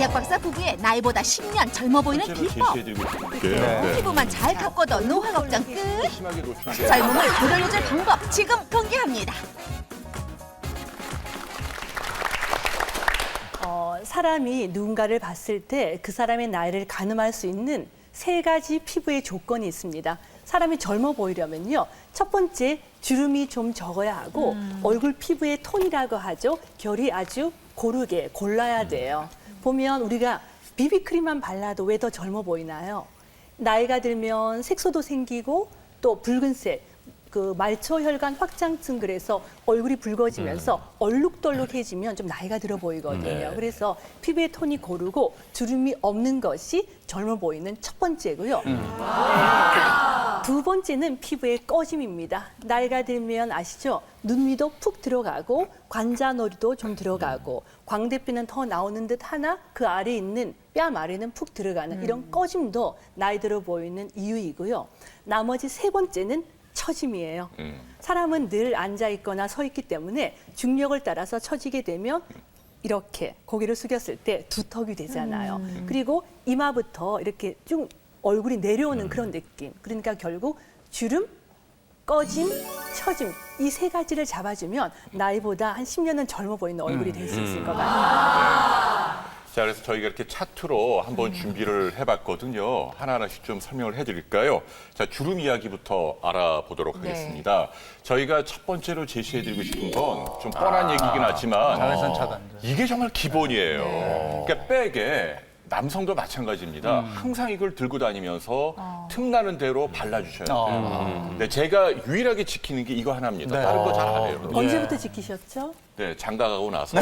한약 박사 부부의 나이보다 10년 젊어 보이는 비법. 피부만 잘 가꿔도 노화 걱정 끝. 젊음을 되돌려줄 방법 지금 공개합니다. 사람이 누군가를 봤을 때 그 사람의 나이를 가늠할 수 있는 3가지 피부의 조건이 있습니다. 사람이 젊어 보이려면요. 첫 번째, 주름이 좀 적어야 하고 얼굴 피부의 톤이라고 하죠. 결이 아주 고르게 골라야 돼요. 보면 우리가 비비크림만 발라도 왜 더 젊어 보이나요? 나이가 들면 색소도 생기고 또 붉은색, 그 말초혈관 확장증 그래서 얼굴이 붉어지면서 얼룩덜룩해지면 좀 나이가 들어 보이거든요. 그래서 피부의 톤이 고르고 주름이 없는 것이 젊어 보이는 첫 번째고요. 두 번째는 피부의 꺼짐입니다. 나이가 들면 아시죠? 눈밑도 푹 들어가고 관자놀이도 좀 들어가고 광대뼈는 더 나오는 듯 하나 그 아래에 있는 뺨 아래는 푹 들어가는 이런 꺼짐도 나이 들어 보이는 이유이고요. 나머지 3번째는 처짐이에요. 사람은 늘 앉아 있거나 서 있기 때문에 중력을 따라서 처지게 되면 이렇게 고개를 숙였을 때 두턱이 되잖아요. 그리고 이마부터 이렇게 쭉 얼굴이 내려오는 그런 느낌. 그러니까 결국 주름, 꺼짐, 처짐 이 3가지를 잡아주면 나이보다 한 10년은 젊어 보이는 얼굴이 될 수 있을 것 같아요. 자, 그래서 저희가 이렇게 차트로 한번 준비를 해봤거든요. 하나하나씩 좀 설명을 해드릴까요? 자, 주름 이야기부터 알아보도록 하겠습니다. 저희가 첫 번째로 제시해드리고 싶은 건 좀 뻔한 얘기긴 하지만 자외선 차단. 이게 정말 기본이에요. 그러니까 백에 남성도 마찬가지입니다. 항상 이걸 들고 다니면서 틈나는 대로 발라주셔야 돼요. 네, 제가 유일하게 지키는 게 이거 하나입니다. 네. 다른 거 잘 안 해요. 언제부터 지키셨죠? 네, 장가 가고 나서.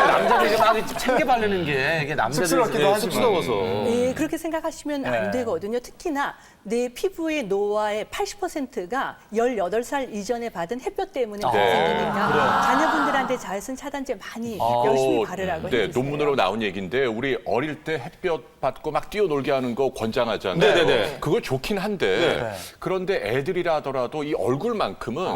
남자들이 많이 챙겨 바르는 게 이게 남자들 쑥스럽기도 하지만. 쑥스러워서. 네, 그렇게 생각하시면 안 되거든요. 특히나 내 피부의 노화의 80%가 18살 이전에 받은 햇볕 때문에 발생되니까 자녀분들한테 자외선 차단제 많이 열심히 바르라고 네, 해주세요. 논문으로 나온 얘기인데 우리 어릴 때 햇볕 받고 막 뛰어놀게 하는 거 권장하잖아요. 네네네. 그거 좋긴 한데 네. 그런데 애들이라 하더라도 이 얼굴만큼은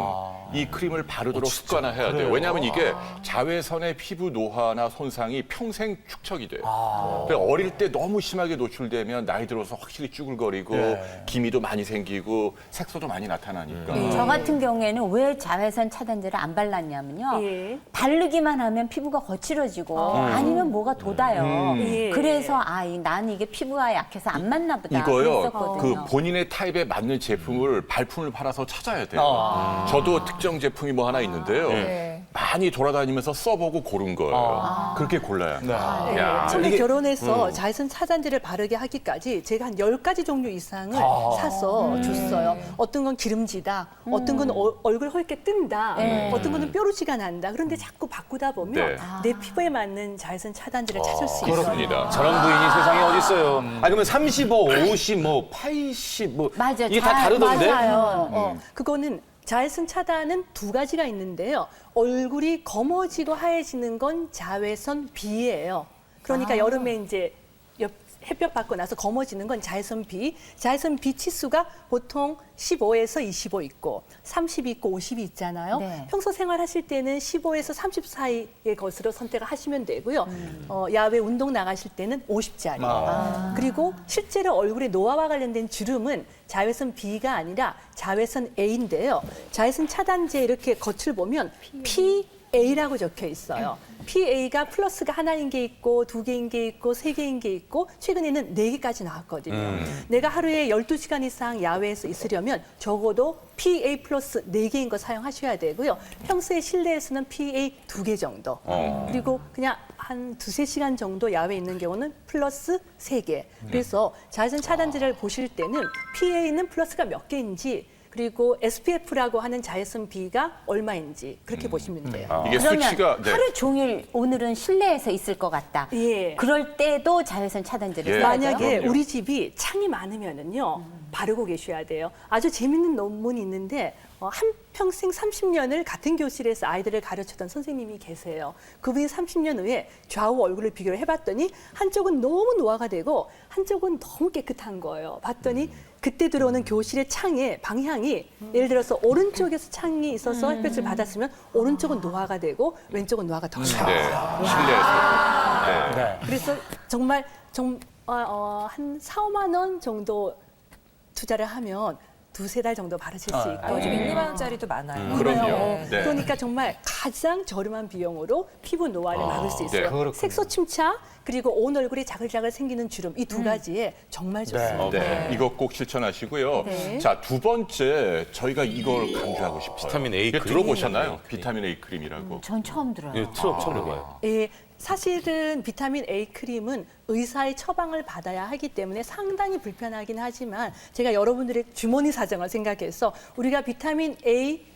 이 크림을 바르도록 습관화해야 돼요. 왜냐하면 이게 자외선의 피부 노화나 손상이 평생 축적이 돼요. 그래서 어릴 때 너무 심하게 노출되면 나이 들어서 확실히 쭈글거리고 기미도 많이 생기고 색소도 많이 나타나니까. 저 같은 경우에는 왜 자외선 차단제를 안 발랐냐면요. 예. 바르기만 하면 피부가 거칠어지고 아니면 뭐가 돋아요. 예. 그래서 나는 이게 피부가 약해서 안 맞나 보다. 이거요, 그 그랬었거든요. 본인의 타입에 맞는 제품을 발품을 팔아서 찾아야 돼요. 저도 특정 제품이 뭐 하나 있는데요. 많이 돌아다니면서 써보고 고른 거예요. 그렇게 골라야 합니다. 야, 처음에 결혼해서 자외선 차단제를 바르게 하기까지 제가 한 10가지 종류 이상을 사서 줬어요. 어떤 건 기름지다, 어떤 건 얼굴 헐게 뜬다, 어떤 거는 뾰루지가 난다. 그런데 자꾸 바꾸다 보면 내 피부에 맞는 자외선 차단제를 찾을 수 있어요. 그렇습니다. 저런 부인이 세상에 어디 있어요? 그러면 35, 50, 뭐 80, 뭐 맞아, 이게 다 다르던데? 맞아요. 그거는 자외선 차단은 2가지가 있는데요. 얼굴이 검어지고 하얘지는 건 자외선 B예요. 그러니까 여름에 이제 햇볕 받고 나서 검어지는 건 자외선 B. 자외선 B 치수가 보통 15에서 25 있고 30 있고 50이 있잖아요. 네. 평소 생활하실 때는 15에서 30 사이의 것으로 선택을 하시면 되고요. 야외 운동 나가실 때는 50짜리. 그리고 실제로 얼굴의 노화와 관련된 주름은 자외선 B가 아니라 자외선 A인데요. 자외선 차단제 이렇게 겉을 보면 PA라고 적혀 있어요. PA가 플러스가 하나인 게 있고 2개인 게 있고 3개인 게 있고 최근에는 4개까지 나왔거든요. 내가 하루에 12시간 이상 야외에서 있으려면 적어도 PA 플러스 4개인 거 사용하셔야 되고요. 평소에 실내에서는 PA 2개 정도. 그리고 그냥 한 2-3시간 정도 야외에 있는 경우는 플러스 3개. 그래서 자외선 차단제를 보실 때는 PA는 플러스가 몇 개인지 그리고 SPF라고 하는 자외선 B가 얼마인지 그렇게 보시면 돼요. 이게 그러면 수치가 하루 종일 오늘은 실내에서 있을 것 같다. 예. 그럴 때도 자외선 차단제를 써야 돼요? 만약에 그럼요. 우리 집이 창이 많으면은요 바르고 계셔야 돼요. 아주 재밌는 논문이 있는데 한 평생 30년을 같은 교실에서 아이들을 가르쳤던 선생님이 계세요. 그분이 30년 후에 좌우 얼굴을 비교를 해봤더니 한쪽은 너무 노화가 되고 한쪽은 너무 깨끗한 거예요. 봤더니 그때 들어오는 교실의 창의 방향이 예를 들어서 오른쪽에서 창이 있어서 햇볕을 받았으면 오른쪽은 노화가 되고 왼쪽은 노화가 덜 나요. 네, 실내에서. 그래서 정말 한 4, 5만 원 정도 투자를 하면 두세 달 정도 바르실 수 있고. 요즘 1, 2만 원짜리도 많아요. 그럼요. 네. 네. 그러니까 정말 가장 저렴한 비용으로 피부 노화를 막을 수 있어요. 그렇군요. 색소 침착 그리고 온 얼굴이 자글자글 생기는 주름 이 두 가지에 정말 좋습니다. 네, 이거 꼭 실천하시고요. 네. 자, 두 번째 저희가 이걸 강조하고 싶어요. 비타민 A 이게 크림. 들어보셨나요? 비타민 A 크림이라고. 전 처음 들어요. 예, 처음 해봐요. 예, 사실은 비타민 A 크림은 의사의 처방을 받아야 하기 때문에 상당히 불편하긴 하지만 제가 여러분들의 주머니 사정을 생각해서 우리가 비타민 A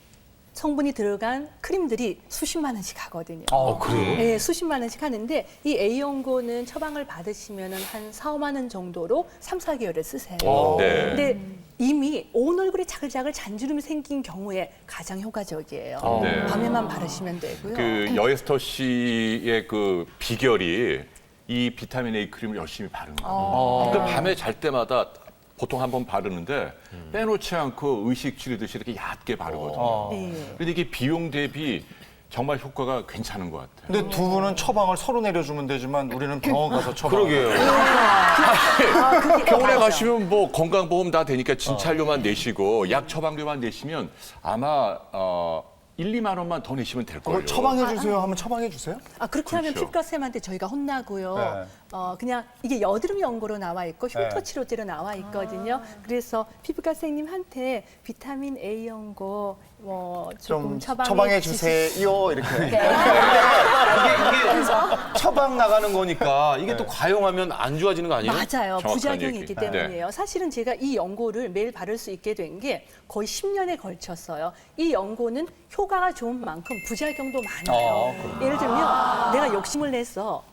성분이 들어간 크림들이 수십만 원씩 하거든요. 그래요? 네, 수십만 원씩 하는데 이 A 연고는 처방을 받으시면 한 4, 5만 원 정도로 3, 4개월을 쓰세요. 네. 근데 이미 온 얼굴에 자글자글 잔주름이 생긴 경우에 가장 효과적이에요. 네. 밤에만 바르시면 되고요. 그 여에스터 씨의 그 비결이 이 비타민 A 크림을 열심히 바르는 거예요. 그러니까 밤에 잘 때마다 보통 한번 바르는데 빼놓지 않고 의식 줄이듯이 이렇게 얕게 바르거든요. 네. 그런데 이게 비용 대비 정말 효과가 괜찮은 것 같아요. 근데 두 분은 처방을 서로 내려주면 되지만 우리는 병원 가서 처방. 그러게요. 병원에 가시면 뭐 건강보험 다 되니까 진찰료만 내시고 약 처방료만 내시면 아마 1, 2만 원만 더 내시면 될 거예요. 처방해 주세요 하면 처방해 주세요? 그렇게 하면 그렇죠. 피부과 쌤한테 저희가 혼나고요. 네. 그냥 이게 여드름 연고로 나와 있고 흉터 네. 치료제로 나와 있거든요. 그래서 피부과 선생님한테 비타민 A 연고 조금 좀 처방해 주세요 이렇게. 이게 처방 나가는 거니까 이게 또 과용하면 안 좋아지는 거 아니에요? 맞아요. 정확한 부작용이 얘기. 있기 때문이에요. 사실은 제가 이 연고를 매일 바를 수 있게 된 게 거의 10년에 걸쳤어요. 이 연고는 효과가 좋은 만큼 부작용도 많아요. 예를 들면 내가 욕심을 내서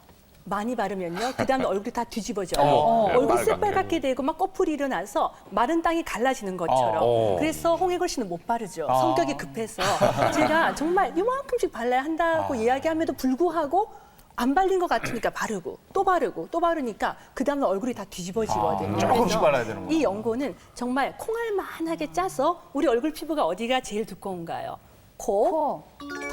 많이 바르면요. 그다음에 얼굴이 다 뒤집어져요. 네, 얼굴이 빨갛게. 새빨갛게 되고 막 꺼풀이 일어나서 마른 땅이 갈라지는 것처럼. 그래서 홍해걸 씨는 못 바르죠. 성격이 급해서. 제가 정말 이만큼씩 발라야 한다고 이야기함에도 불구하고 안 발린 것 같으니까 바르고 또 바르고 또 바르니까 그다음에 얼굴이 다 뒤집어지거든요. 조금씩 그래서 발라야 되는구나. 이 연고는 정말 콩알만하게 짜서 우리 얼굴 피부가 어디가 제일 두꺼운가요? 코,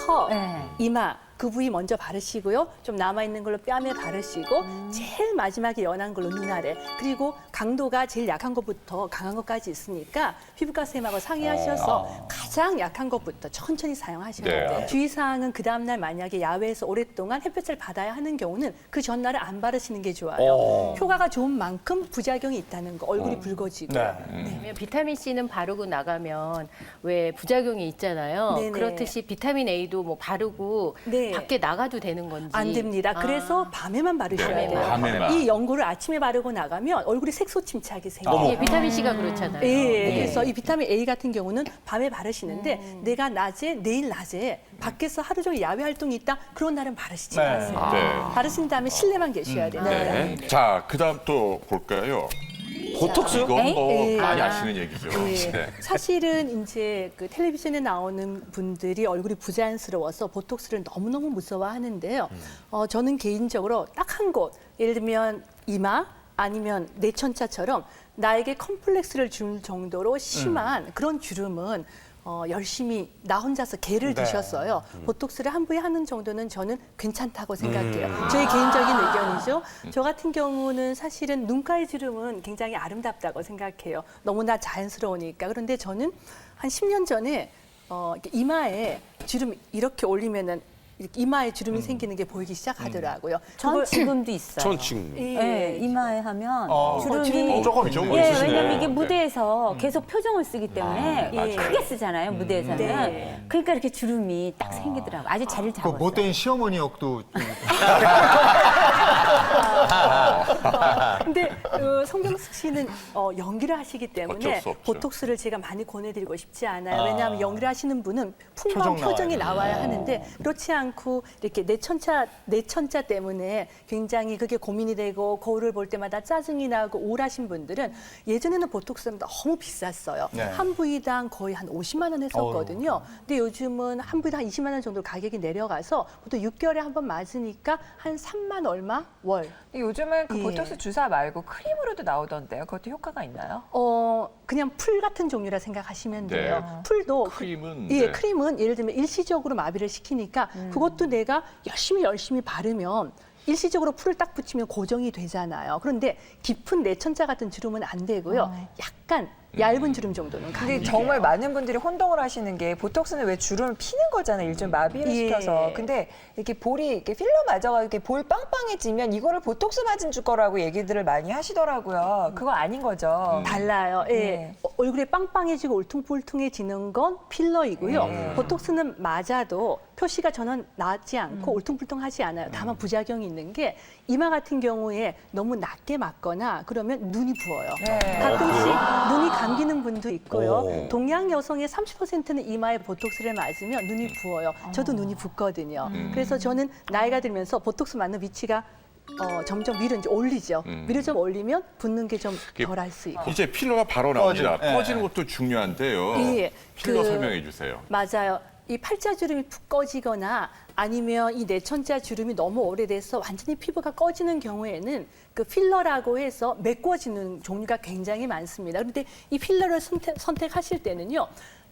턱, 네. 이마 그 부위 먼저 바르시고요. 좀 남아있는 걸로 뺨에 바르시고 제일 마지막에 연한 걸로 눈 아래. 그리고 강도가 제일 약한 것부터 강한 것까지 있으니까 피부과 쌤하고 상의하셔서 가장 약한 것부터 천천히 사용하셔야 네. 돼요. 주의사항은 그 다음날 만약에 야외에서 오랫동안 햇볕을 받아야 하는 경우는 그 전날에 안 바르시는 게 좋아요. 효과가 좋은 만큼 부작용이 있다는 거. 얼굴이 붉어지고. 네. 그러면 비타민 C는 바르고 나가면 왜 부작용이 있잖아요. 네네. 그렇듯이 비타민 A도 뭐 바르고 네. 밖에 나가도 되는 건지. 안 됩니다. 그래서 밤에만 바르셔야 네, 돼요. 밤에만. 이 연고를 아침에 바르고 나가면 얼굴이 색소 침착이 생겨요. 예, 비타민 C가 그렇잖아요. 예, 그래서 이 비타민 A 같은 경우는 밤에 바르시는데 내가 내일 낮에 밖에서 하루 종일 야외 활동이 있다? 그런 날은 바르시지 네. 마세요. 네. 바르신 다음에 실내만 계셔야 됩니다. 네. 자, 그다음 또 볼까요? 보톡스요? 이건 뭐 에이. 많이 아시는 얘기죠. 예. 네. 사실은 이제 그 텔레비전에 나오는 분들이 얼굴이 부자연스러워서 보톡스를 너무너무 무서워하는데요. 저는 개인적으로 딱 한 곳, 예를 들면 이마 아니면 내천자처럼 나에게 컴플렉스를 줄 정도로 심한 그런 주름은 열심히 나 혼자서 개를 네. 드셨어요. 보톡스를 한 부위 하는 정도는 저는 괜찮다고 생각해요. 저의 개인적인 의견이죠. 저 같은 경우는 사실은 눈가의 주름은 굉장히 아름답다고 생각해요. 너무나 자연스러우니까. 그런데 저는 한 10년 전에 이렇게 이마에 주름 이렇게 올리면은 이렇게 이마에 주름이 생기는 게 보이기 시작하더라고요. 전 그걸- 지금도 있어요. 전 지금. 예, 이마에 하면 주름이 주름이 조금 그 정도 예, 있으시네. 왜냐면 이게 네. 무대에서 계속 표정을 쓰기 때문에 맞아요. 크게 쓰잖아요, 무대에서는. 네. 그러니까 이렇게 주름이 딱 생기더라고요. 아주 자리를 그 잡았어요. 못된 시어머니 역도 근데 성경숙 씨는 연기를 하시기 어쩔 때문에 수 없죠. 보톡스를 제가 많이 권해드리고 싶지 않아요. 왜냐하면 연기를 하시는 분은 풍부한 표정 표정이 나와야 나와야 하는데 그렇지 않고 이렇게 내천자 때문에 굉장히 그게 고민이 되고 거울을 볼 때마다 짜증이 나고 우울하신 분들은 예전에는 보톡스는 너무 비쌌어요. 네. 한 부위당 거의 한 50만 원 했었거든요. 근데 요즘은 한 부위당 20만 원 정도 가격이 내려가서 보통 6개월에 한 번 맞으니까 한 3만 얼마 월. 요즘은 그 예. 보톡스 주사 말고 크림으로도 나오던데요. 그것도 효과가 있나요? 그냥 풀 같은 종류라 생각하시면 네. 돼요. 풀도 크림은 예, 네. 크림은 예를 들면 일시적으로 마비를 시키니까 그것도 내가 열심히 바르면 일시적으로 풀을 딱 붙이면 고정이 되잖아요. 그런데 깊은 내천자 같은 주름은 안 되고요. 약간 얇은 주름 정도는 근데 가능해요. 정말 많은 분들이 혼동을 하시는 게 보톡스는 왜 주름을 피는 거잖아요. 일종 마비를 예. 시켜서. 근데 이렇게 볼이 이렇게 필러 맞아가 이렇게 볼 빵빵해지면 이거를 보톡스 맞은 줄 거라고 얘기들을 많이 하시더라고요. 그거 아닌 거죠. 달라요. 예. 네. 얼굴이 빵빵해지고 울퉁불퉁해지는 건 필러이고요. 보톡스는 맞아도 표시가 저는 나지 않고 울퉁불퉁하지 않아요. 다만 부작용이 있는 게 이마 같은 경우에 너무 낮게 맞거나 그러면 눈이 부어요. 네. 가끔씩 눈이 감기는 분도 있고요. 동양 여성의 30%는 이마에 보톡스를 맞으면 눈이 부어요. 저도 눈이 붓거든요. 그래서 저는 나이가 들면서 보톡스 맞는 위치가 점점 위로 이제 올리죠. 위로 좀 올리면 붓는 게 좀 덜 할 수 있고. 이제 필러가 바로 나옵니다. 예. 퍼지는 것도 중요한데요. 예, 필러 그- 설명해 주세요. 맞아요. 이 팔자주름이 푹 꺼지거나 아니면 이 내천자 주름이 너무 오래돼서 완전히 피부가 꺼지는 경우에는 그 필러라고 해서 메꿔지는 종류가 굉장히 많습니다. 그런데 이 필러를 선택하실 때는요.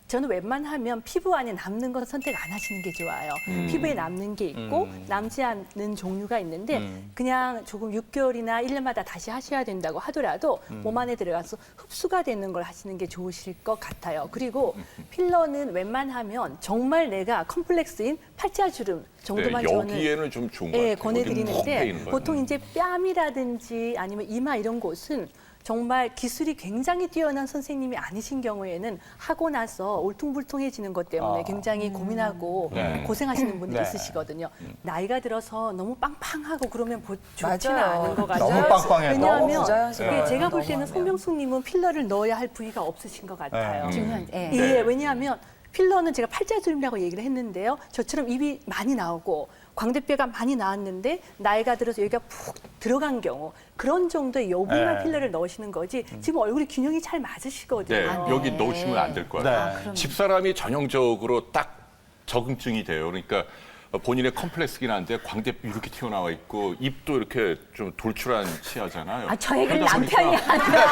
저는 웬만하면 피부 안에 남는 건 선택 안 하시는 게 좋아요. 피부에 남는 게 있고 남지 않는 종류가 있는데 그냥 조금 6개월이나 1년마다 다시 하셔야 된다고 하더라도 몸 안에 들어가서 흡수가 되는 걸 하시는 게 좋으실 것 같아요. 그리고 필러는 웬만하면 정말 내가 컴플렉스인 팔자주름 정도만 네, 저는 여기에는 좀 좋은 것 같아요. 예, 여기 푹 권해드리는데 패이는 거예요. 보통 이제 뺨이라든지 아니면 이마 이런 곳은 정말 기술이 굉장히 뛰어난 선생님이 아니신 경우에는 하고 나서 울퉁불퉁해지는 것 때문에 굉장히 고민하고 네. 고생하시는 분들이 네. 있으시거든요. 나이가 들어서 너무 빵빵하고 그러면 좋지는 맞아요. 않은 것 같아요. 너무 빵빵해도. 왜냐하면 너무 부자연스러워요. 이게 제가 볼 너무 때는 하면. 송명숙님은 필러를 넣어야 할 부위가 없으신 것 같아요. 중요한. 예. 예, 왜냐하면 필러는 제가 팔자주름이라고 얘기를 했는데요. 저처럼 입이 많이 나오고 광대뼈가 많이 나왔는데 나이가 들어서 여기가 푹 들어간 경우 그런 정도의 여부만 네. 필러를 넣으시는 거지 지금 얼굴이 균형이 잘 맞으시거든요. 네, 여기 넣으시면 안 될 것 같아요. 네. 집사람이 전형적으로 딱 적응증이 돼요. 그러니까 본인의 컴플렉스긴 한데 광대뼈 이렇게 튀어나와 있고 입도 이렇게 좀 돌출한 치아잖아요. 아, 저 얘기는 그러다 보니까- 남편이 아니라.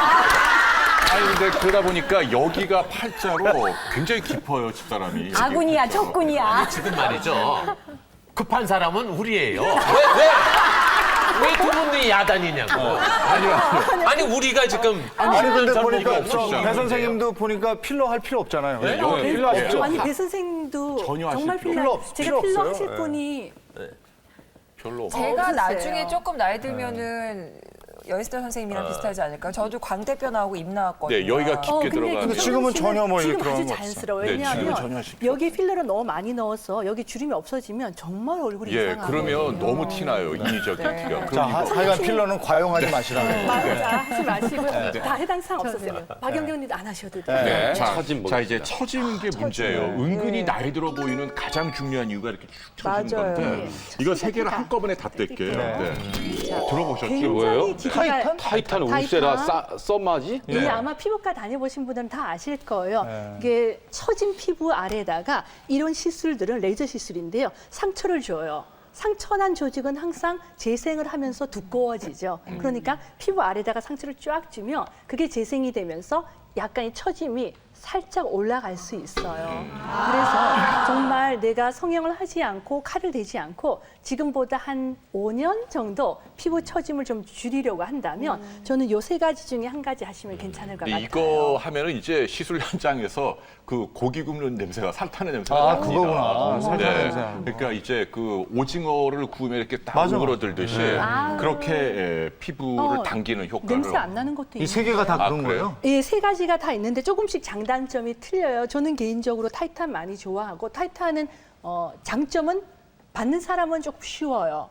아니 근데 그러다 보니까 여기가 팔자로 굉장히 깊어요, 집사람이. 아군이야, 팔자로. 적군이야. 지금 말이죠. 급한 사람은 우리예요. 왜 두 분이 야단이냐고. 아니 우리가 지금 아니 근데 젊은 보니까 이가 없으시잖아요. 배 선생님도 보니까 필러 할 필요 없잖아요. 네, 여기 필요 하시죠? 아니 배 선생님도 전혀 하실 정말 필요 필러 없- 제가 필요 필러 없어요. 하실 네. 분이 별로. 제가 없으세요. 나중에 조금 나이 들면은 여의스터 선생님이랑 비슷하지 않을까요? 저도 광대뼈 나오고 입 나왔거든요. 네, 여기가 깊게 들어가는. 근데 지금은 전혀 뭐 지금 그런 아주 거 없어요. 자연스러워요. 네, 지금은 전혀 왜냐하면 하실 필요 여기 필러를 너무 많이 넣어서 여기 주름이 없어지면 정말 얼굴이 예, 이상하고 그러면 너무 티나요, 인위적인 네. 티가. 자, 그럼 이거 하여간 필러는 과용하지 마시라고. 맞아 하지 마시고요. 다 해당 사항 없었어요. 박영경님도 안 하셔도 돼요. 네. 자, 처짐 뭐 자, 이제 처지는 게 문제예요. 은근히 나이 들어 보이는 가장 중요한 이유가 이렇게 축 처지는 맞아요. 건데 이거 세 개를 한꺼번에 다 뗄게요. 네. 들어보셨죠? 굉장히 기대가 타이탄 울세라 썸마지? 이 아마 피부과 다녀보신 분들은 다 아실 거예요. 이게 처진 피부 아래에다가 이런 시술들은 레이저 시술인데요. 상처를 줘요. 상처난 조직은 항상 재생을 하면서 두꺼워지죠. 그러니까 피부 아래에다가 상처를 쫙 주면 그게 재생이 되면서 약간의 처짐이 살짝 올라갈 수 있어요. 그래서 정말 내가 성형을 하지 않고 칼을 대지 않고 지금보다 한 5년 정도 피부 처짐을 좀 줄이려고 한다면 저는 요 세 가지 중에 한 가지 하시면 괜찮을 것 근데 같아요. 이거 하면은 이제 시술 현장에서 그 고기 굽는 냄새가 살타는 냄새가 아, 납니다. 그거구나. 살타는 냄새. 그러니까 이제 그 오징어를 구우면 이렇게 딱 맞아. 오그러들듯이 그렇게 피부를 당기는 효과를. 냄새 안 나는 것도 이 세 개가 다 그런 그래요? 거예요? 예, 세 가지가 다 있는데 조금씩 장단점이 틀려요. 저는 개인적으로 타이탄 많이 좋아하고 타이탄은 장점은 받는 사람은 조금 쉬워요.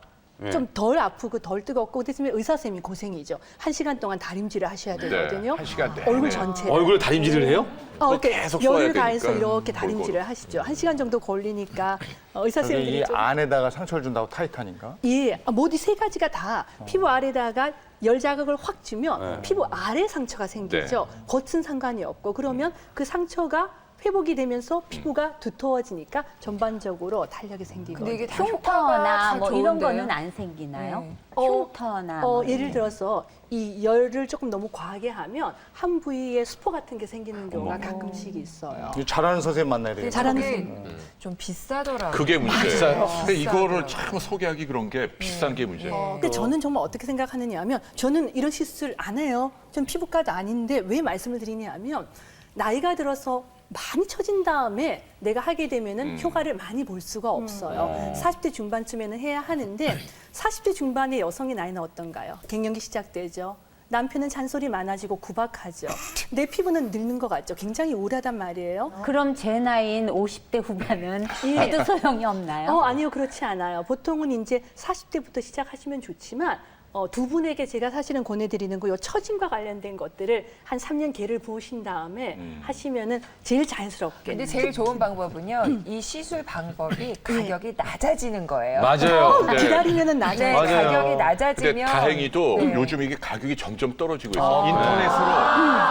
좀 덜 아프고 덜 뜨겁고 그랬으면 의사 선생님이 고생이죠. 1시간 동안 다림질을 하셔야 되거든요. 1시간 내내. 얼굴 전체. 얼굴에 다림질을 해요? 이렇게 계속 써야 열을 가해서 되니까. 이렇게 다림질을 하시죠. 1시간 정도 걸리니까 의사 여기 선생님들이 이 좀 안에다가 상처를 준다고 타이탄인가? 예, 모두 세 가지가 다 피부 아래다가 열 자극을 확 주면 피부 아래 상처가 생기죠. 겉은 상관이 없고 그러면 그 상처가 회복이 되면서 피부가 두터워지니까 전반적으로 탄력이 생기고. 근데 이게 다 흉터나 효과가 뭐 다 이런 좋은데요? 거는 안 생기나요? 네. 흉터나 뭐 예를 들어서 이 열을 조금 너무 과하게 하면 한 부위에 수포 같은 게 생기는 경우가 가끔씩 있어요. 잘하는 선생님 만나야 되겠다. 잘하는 저게 좀 비싸더라고요. 그게 문제예요. 근데 이거를 비싸더라고요. 참 소개하기 그런 게 비싼 게 문제예요. 근데 저는 정말 어떻게 생각하느냐 하면 저는 이런 시술 안 해요. 전 피부과도 아닌데 왜 말씀을 드리냐 하면 나이가 들어서 많이 처진 다음에 내가 하게 되면은 효과를 많이 볼 수가 없어요. 40대 중반쯤에는 해야 하는데 40대 중반의 여성의 나이는 어떤가요? 갱년기 시작되죠. 남편은 잔소리 많아지고 구박하죠. 내 피부는 늙는 것 같죠. 굉장히 우울하단 말이에요. 그럼 제 나이인 50대 후반은 예. 해도 소용이 없나요? 아니요, 그렇지 않아요. 보통은 이제 40대부터 시작하시면 좋지만 두 분에게 제가 사실은 권해드리는 거, 요 처짐과 관련된 것들을 한 3년 개를 부으신 다음에 하시면은 제일 자연스럽게. 근데 제일 좋은 방법은요. 이 시술 방법이 가격이 낮아지는 거예요. 맞아요. 네. 기다리면은 낮아요. 네, 맞아요. 가격이 근데 낮아지면 다행히도 네. 요즘 이게 가격이 점점 떨어지고 있어요.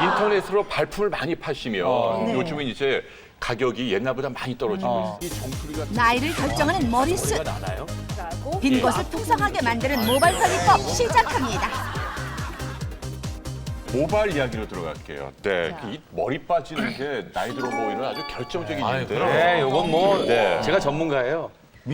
인터넷으로 발품을 많이 파시면 요즘은 이제 가격이 옛날보다 많이 떨어지고 있어요. 이 정수리가 나이를 결정하는 머리숱. 나나요? 빈 곳을 풍성하게 만드는 모발 관리법 시작합니다. 모발 이야기로 들어갈게요. 네, 이 머리 빠지는 게 나이 들어 보이는 아주 결정적인 아유, 일인데. 네, 요건 뭐 네. 제가 전문가예요.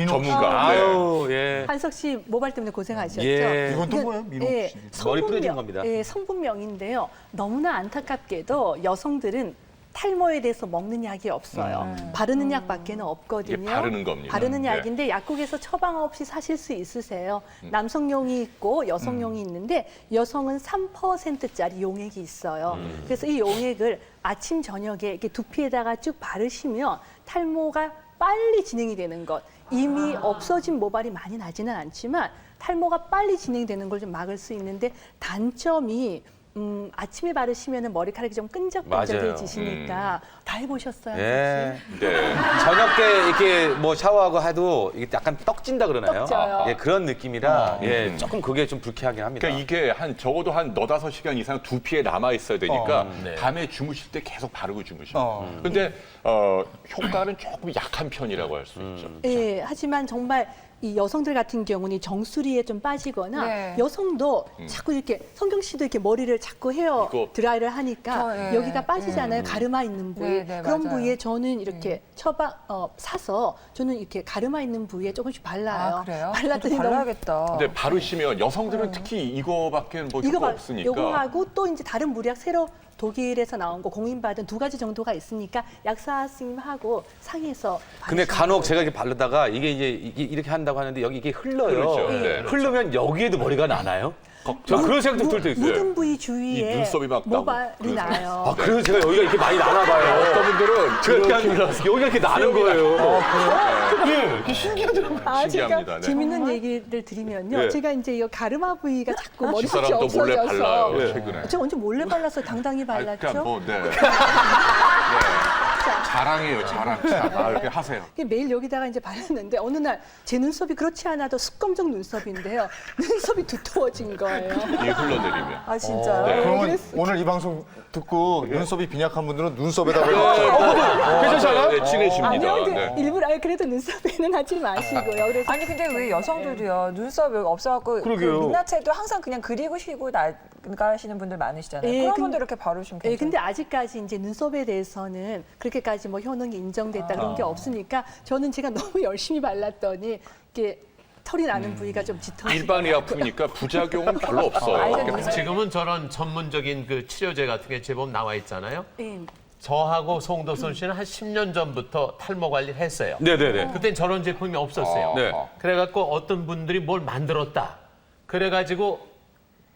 전문가. 네. 아유, 예. 한석 씨 모발 때문에 고생하셨죠? 예. 이건 또 뭐예요? 민호 씨. 머리 뿌려진 겁니다. 성분명인데요. 너무나 안타깝게도 여성들은 탈모에 대해서 먹는 약이 없어요. 바르는 약밖에는 없거든요. 이게 바르는 겁니다. 바르는 네. 약인데 약국에서 처방 없이 사실 수 있으세요. 남성용이 있고 여성용이 있는데 여성은 3%짜리 용액이 있어요. 그래서 이 용액을 아침 저녁에 이렇게 두피에다가 쭉 바르시면 탈모가 빨리 진행이 되는 것. 이미 없어진 모발이 많이 나지는 않지만 탈모가 빨리 진행되는 걸 좀 막을 수 있는데 단점이 아침에 바르시면 머리카락이 좀 끈적끈적해지시니까 다 해보셨어요? 예. 네. 저녁 때 이렇게 뭐 샤워하고 해도 이게 약간 떡진다 그러나요? 떡져요. 예, 그런 느낌이라 예, 조금 그게 좀 불쾌하긴 합니다. 그러니까 이게 적어도 한 너다섯 시간 이상 두피에 남아 있어야 되니까 네. 밤에 주무실 때 계속 바르고 주무시면. 근데 효과는 조금 약한 편이라고 할 수 있죠. 예, 하지만 정말 이 여성들 같은 경우는 이 정수리에 좀 빠지거나 네. 여성도 자꾸 이렇게 성경 씨도 이렇게 머리를 자꾸 헤어 이거- 드라이를 하니까 예. 여기가 빠지잖아요. 가르마 있는 부위. 네, 네, 그런 맞아요. 부위에 저는 이렇게 사서 저는 이렇게 가르마 있는 부위에 조금씩 발라요. 아, 그래요? 발랐더니 저도 너무 발라야겠다. 근데 바르시면 여성들은 특히 이거밖에 뭐 효과 없으니까. 요거 하고 또 이제 다른 무리약 새로 독일에서 나온 거 공인받은 2가지 정도가 있으니까 약사 선생님하고 상의해서 근데 바르시면 간혹 제가 이렇게 바르다가 이게 이제 이렇게 한다고 하는데 여기 이게 흘러요. 그렇죠. 네. 흐르면 여기에도 머리가 나나요? 저 그런 생각도 들 때 있어요. 묻은 부위 이 주위에 눈썹이 막 나고 모발이 그래서. 나요. 아, 그래서 제가 여기가 이렇게 많이 나나 봐요. 어떤 분들은 제가 그렇게 이렇게 여기가 이렇게 나는 거예요. 제가 신기합니다. 네. 재밌는 얘기를 드리면요. 네. 제가 이제 이 가르마 부위가 자꾸 이 머리숱이 사람도 몰래 없어져서 발라요, 최근에. 저 언제 몰래 발라서 당당히 발랐죠? 그러니까 뭐, 네. 네. 자랑이에요, 자랑. 이렇게 하세요. 매일 여기다가 이제 바르는데 어느 날 제 눈썹이 그렇지 않아도 습검정 눈썹인데요. 눈썹이 두터워진 거예요. 이게 흘러내리면. 아 진짜요? 네. 그러면 오늘 이 방송 듣고 눈썹이 빈약한 분들은 눈썹에다가 괜찮잖아? 네, 친해집니다. 아니요, 근데 네. 일부러 그래도 눈썹에는 하지 마시고요. 그래서 아니 근데 왜 여성들도요 눈썹이 없어갖고 그 그러게요. 민낯에도 항상 그냥 그리고 쉬고 나가시는 분들 많으시잖아요. 예, 그런 근- 분들 이렇게 바르시면 예, 괜찮아요. 근데 아직까지 이제 눈썹에 대해서는 그렇게까지 뭐 효능이 인정됐다 그런 게 없으니까 저는 제가 너무 열심히 발랐더니 이게 털이 나는 부위가 좀 짙어지고 일반이 아프니까 부작용은 별로 없어요. 지금은 저런 전문적인 그 치료제 같은 게 제법 나와 있잖아요. 예. 저하고 송도선 씨는 한 10년 전부터 탈모 관리를 했어요. 네네네. 그땐 저런 제품이 없었어요. 네. 그래갖고 어떤 분들이 뭘 만들었다. 그래가지고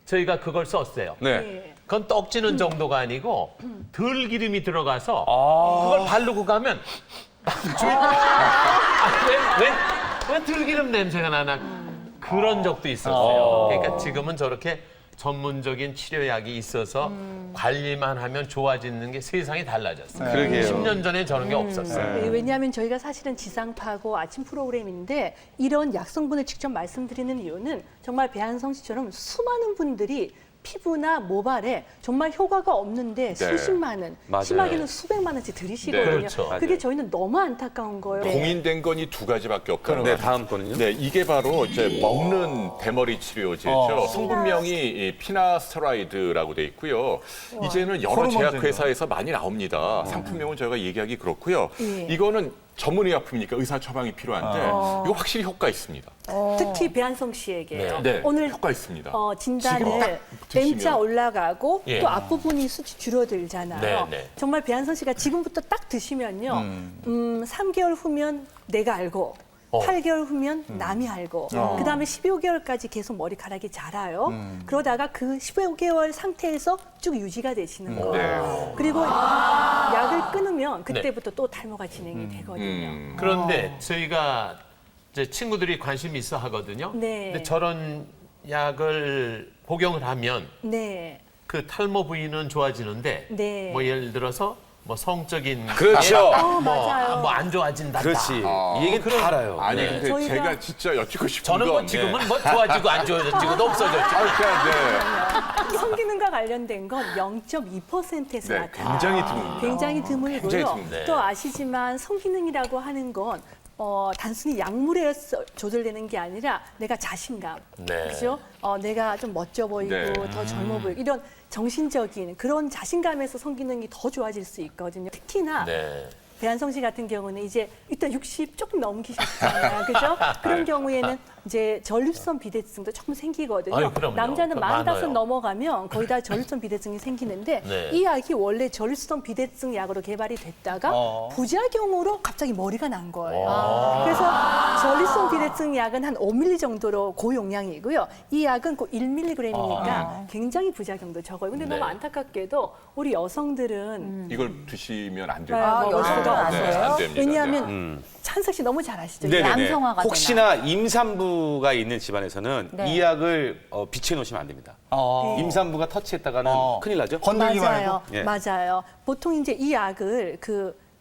저희가 그걸 썼어요. 네. 그건 떡지는 정도가 아니고 덜 기름이 들어가서 그걸 바르고 가면 왜 들기름 냄새가 나나 그런 적도 있었어요. 그러니까 지금은 저렇게 전문적인 치료약이 있어서 관리만 하면 좋아지는 게 세상이 달라졌어요. 그러게요. 10년 전에 저런 게 없었어요. 예, 왜냐하면 저희가 사실은 지상파고 아침 프로그램인데 이런 약성분을 직접 말씀드리는 이유는 정말 배한성 씨처럼 수많은 분들이 피부나 모발에 정말 효과가 없는데 수십만 원, 맞아요. 심하게는 수백만 원씩 들이시거든요. 네, 그렇죠. 그게 맞아요. 저희는 너무 안타까운 거예요. 공인된 건 이 두 가지밖에 없거든요. 네, 다음 거는요? 네, 이게 바로 이제 먹는 대머리 치료제죠. 성분명이 이 피나스테라이드라고 돼 있고요. 이제는 여러 호르몬 제약회사에서 많이 나옵니다. 상품명은 저희가 얘기하기 그렇고요. 예. 이거는 전문의약품이니까 의사 처방이 필요한데 이거 확실히 효과 있습니다. 특히 배한성 씨에게 네, 오늘 효과 있습니다. 진단을 지금 딱 드시면. M자 올라가고 예. 또 앞부분이 수치 줄어들잖아요. 네, 네. 정말 배한성 씨가 지금부터 딱 드시면요. 3개월 후면 내가 알고 8개월 후면 남이 알고 그다음에 15개월까지 계속 머리카락이 자라요. 그러다가 그 15개월 상태에서 쭉 유지가 되시는 거예요. 그리고 약을 끊으면 그때부터 또 탈모가 진행이 되거든요. 그런데 저희가 이제 친구들이 관심 있어 하거든요. 네. 근데 저런 약을 복용을 하면 네. 그 탈모 부위는 좋아지는데 네. 뭐 예를 들어서 뭐 성적인 그렇죠. 맞아요. 뭐 안 좋아진다. 그렇지. 이 얘기는 다 알아요. 아니 네. 근데 저희가- 제가 진짜 여쭙고 싶은 저는 뭐 건 지금은 뭐 좋아지고 안 좋아지고도 없어졌죠. 성기능과 관련된 건 0.2%에서 네, 나타나요. 굉장히 드뭅니다. 굉장히 굉장히 드물고요. 드뭅니다. 또 아시지만 성기능이라고 하는 건 단순히 약물에 조절되는 게 아니라 내가 자신감, 네. 그죠? 내가 좀 멋져 보이고 네. 더 젊어 보이고 이런 정신적인 그런 자신감에서 성기능이 더 좋아질 수 있거든요. 특히나 네. 배한성 씨 같은 경우는 이제 일단 60 조금 넘기셨잖아요. 그죠? 그런 경우에는 이제 전립선 비대증도 조금 생기거든요. 아유, 그럼요. 남자는 그거 45 많아요. 넘어가면 거의 다 전립선 비대증이 생기는데 네. 이 약이 원래 전립선 비대증 약으로 개발이 됐다가 부작용으로 갑자기 머리가 난 거예요. 그래서 전립선 비대증 약은 한 5ml 정도로 고용량이고요. 이 약은 꼭 1mg이니까 굉장히 부작용도 적어요. 근데 네. 너무 안타깝게도 우리 여성들은 이걸 드시면 안 돼요. 아, 여성들은 안 네, 돼요? 안 됩니다. 왜냐하면 찬석 씨 너무 잘 아시죠? 네네네. 양성화가 혹시나 임산부가 있는 집안에서는 네. 이 약을 비치해 놓으시면 안 됩니다. 임산부가 터치했다가는 큰일 나죠. 건들기만 맞아요. 해도. 예. 맞아요. 보통 이제 이 약을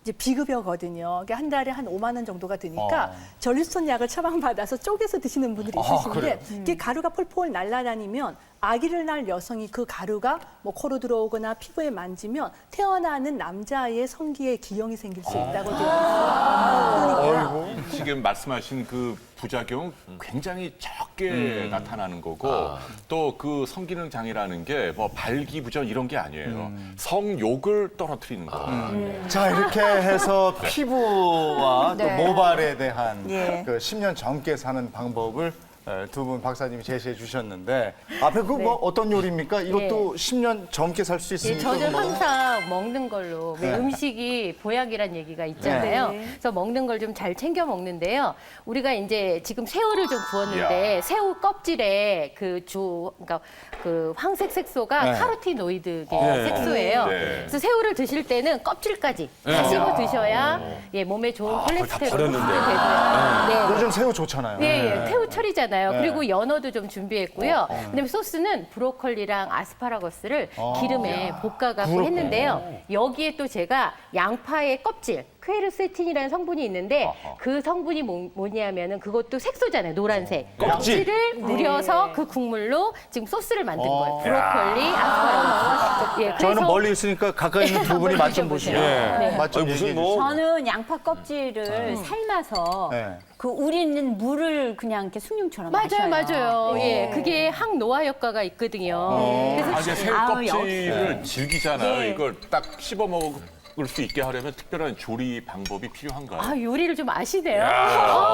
이제 비급여거든요. 그러니까 한 달에 한 5만 원 정도가 드니까 전립선 약을 처방받아서 쪼개서 드시는 분들이 있으신데 이게 가루가 폴폴 날아다니면 아기를 낳을 여성이 그 가루가 뭐 코로 들어오거나 피부에 만지면 태어나는 남자의 성기에 기형이 생길 수 있다고 되어 있어요. 그러니까 지금 말씀하신 그 부작용 굉장히 적게 나타나는 거고 또 그 성기능 장애라는 게 뭐 발기부전 이런 게 아니에요. 성욕을 떨어뜨리는 거예요. 자, 이렇게 해서 피부와 또 네. 모발에 대한 예. 그 10년 젊게 사는 방법을 두 분 박사님이 제시해 주셨는데 앞에 그 뭐 어떤 요리입니까? 이것도 10년 젊게 살 수 예, 있습니까? 저는 뭐? 항상 먹는 걸로 왜 네. 음식이 보약이란 얘기가 있잖아요. 네. 그래서 먹는 걸 좀 잘 챙겨 먹는데요. 우리가 이제 지금 새우를 좀 구웠는데 새우 껍질에 그러니까 그 황색 색소가 네. 카로티노이드 색소예요. 네. 그래서 새우를 드실 때는 껍질까지 다 씹어 드셔야 예, 몸에 좋은 콜레스테롤이 버렸는데. 되고요. 네. 요즘 새우 좋잖아요. 예, 새우철이잖아요. 네. 그리고 연어도 좀 준비했고요. 그다음에 소스는 브로콜리랑 아스파라거스를 기름에 볶아갖고 했는데요. 여기에 또 제가 양파의 껍질, 퀘르세틴이라는 성분이 있는데 그 성분이 뭐냐면은 그것도 색소잖아요. 노란색. 껍질을 우려서 그 국물로 지금 소스를 만든 거예요. 브로콜리, 아스파라거스. 예, 저는 멀리 있으니까 가까이 있는 두 분이 맛 좀 보시죠. 네. 맛 좀 무슨 얘기해 뭐 저는 양파 껍질을 삶아서 네. 그 우리는 물을 그냥 이렇게 숭늉처럼 맞아요, 마셔요. 맞아요. 예, 그게 항노화 효과가 있거든요. 그래서 이제 새우 아우, 껍질을 즐기잖아요. 네. 이걸 딱 씹어 먹을 수 있게 하려면 특별한 조리 방법이 필요한가요? 아, 요리를 좀 아시네요.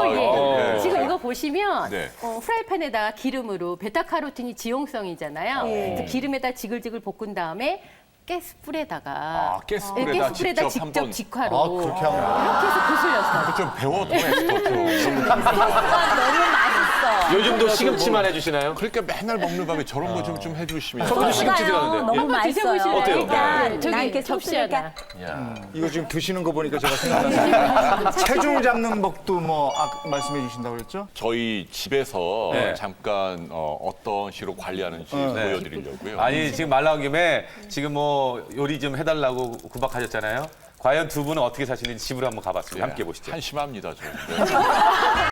네. 예. 지금 이거 보시면 네. 프라이팬에다가 기름으로 베타카로틴이 지용성이잖아요. 그래서 기름에다 지글지글 볶은 다음에 가스불에다가 가스불에다 직접 직접 한번 직화로 그렇게 하면 이렇게 해서 거슬렸어요. 좀 배워둬 엑스퍼트. 너무 맛있어. 요즘도 시금치만 해주시나요? 그러니까 맨날 먹는 밤에 저런 거 좀 해주시면. 저도 시금치 들어가는데. 너무 한번 맛있어요. 드셔보실래요? 어때요? 일단 저기 나 이렇게 접시 소스를 하나. 이렇게 이거 지금 드시는 거 보니까 제가 생각났어요. 체중 잡는 법도 뭐 말씀해 주신다고 그랬죠? 저희 집에서 네. 잠깐 어떤 식으로 관리하는지 보여드리려고요. 아니 지금 말 나온 김에 지금 뭐 요리 좀 해달라고 구박하셨잖아요. 과연 두 분은 어떻게 사시는지 집으로 한번 가봤습니다. 함께 보시죠. 한심합니다, 저. 네.